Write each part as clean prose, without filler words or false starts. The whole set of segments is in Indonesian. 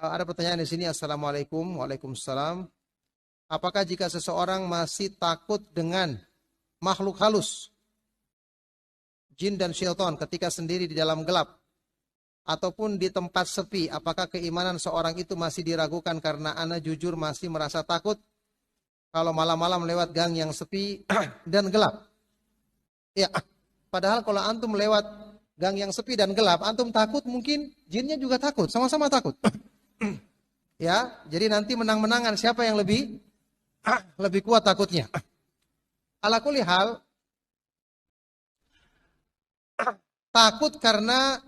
Ada pertanyaan di sini. Assalamualaikum. Waalaikumsalam. Apakah jika seseorang masih takut dengan makhluk halus, jin dan syaitan ketika sendiri di dalam gelap, ataupun di tempat sepi, apakah keimanan seorang itu masih diragukan? Karena ana jujur masih merasa takut kalau malam-malam lewat gang yang sepi dan gelap. Ya, padahal kalau antum lewat gang yang sepi dan gelap, antum takut, mungkin jinnya juga takut, sama-sama takut. Ya, jadi nanti menang-menangan siapa yang lebih kuat takutnya. Ala kulli hal, takut karena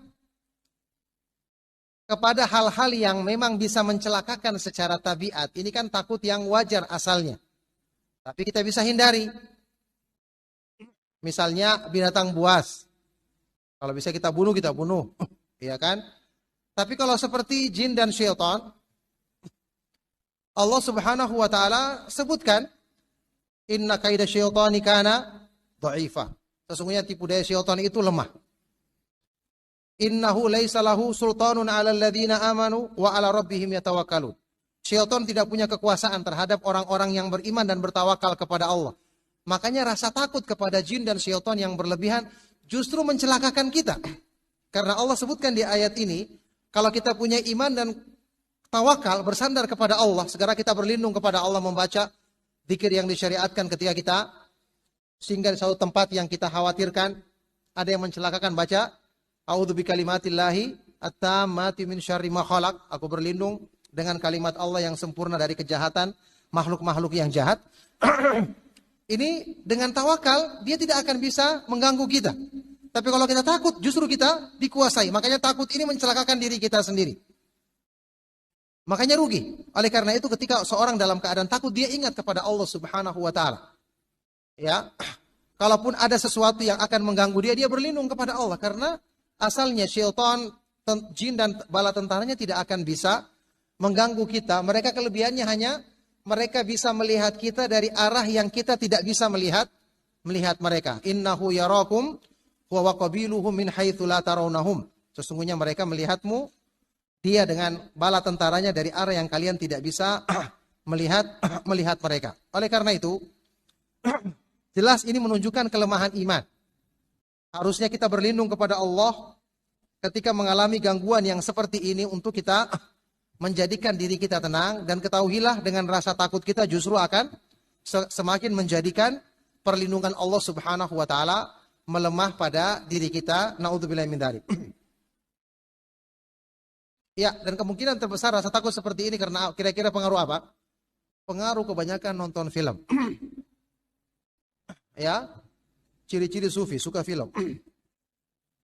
kepada hal-hal yang memang bisa mencelakakan secara tabiat. Ini kan takut yang wajar asalnya. Tapi kita bisa hindari. Misalnya binatang buas. Kalau bisa kita bunuh, kita bunuh. Iya kan? Tapi kalau seperti jin dan syaitan, Allah Subhanahu wa taala sebutkan, inna kaida syaitani kana dha'ifa. Sesungguhnya tipu daya syaitan itu lemah. Innahu laisa lahu sultanun 'alal ladzina amanu wa 'ala rabbihim yatawakkalun. Syaitan tidak punya kekuasaan terhadap orang-orang yang beriman dan bertawakal kepada Allah. Makanya rasa takut kepada jin dan syaitan yang berlebihan justru mencelakakan kita. Karena Allah sebutkan di ayat ini, kalau kita punya iman dan tawakal, bersandar kepada Allah, segera kita berlindung kepada Allah, membaca zikir yang disyariatkan ketika kita singgah di suatu tempat yang kita khawatirkan ada yang mencelakakan, baca a'udzu bikalimatillahi at-tammati min syarri ma khalaq. Aku berlindung dengan kalimat Allah yang sempurna dari kejahatan makhluk-makhluk yang jahat. Ini dengan tawakal dia tidak akan bisa mengganggu kita. Tapi kalau kita takut, justru kita dikuasai. Makanya takut ini mencelakakan diri kita sendiri. Makanya rugi. Oleh karena itu ketika seorang dalam keadaan takut, dia ingat kepada Allah Subhanahu wa taala. Ya. Kalaupun ada sesuatu yang akan mengganggu dia, dia berlindung kepada Allah karena asalnya syaitan, jin dan bala tentaranya tidak akan bisa mengganggu kita. Mereka kelebihannya hanya mereka bisa melihat kita dari arah yang kita tidak bisa melihat mereka. Innahu yarakum wa qabiluhum min haitsu la tarawnahum. Sesungguhnya mereka melihatmu, dia dengan bala tentaranya dari arah yang kalian tidak bisa melihat mereka. Oleh karena itu, jelas ini menunjukkan kelemahan iman. Harusnya kita berlindung kepada Allah ketika mengalami gangguan yang seperti ini untuk kita menjadikan diri kita tenang, dan ketahuilah dengan rasa takut kita justru akan semakin menjadikan perlindungan Allah Subhanahu wa taala melemah pada diri kita. Naudzubillahi min dzalik. Ya, dan kemungkinan terbesar rasa takut seperti ini karena kira-kira pengaruh apa? Pengaruh kebanyakan nonton film. Ya, ciri-ciri sufi, suka film.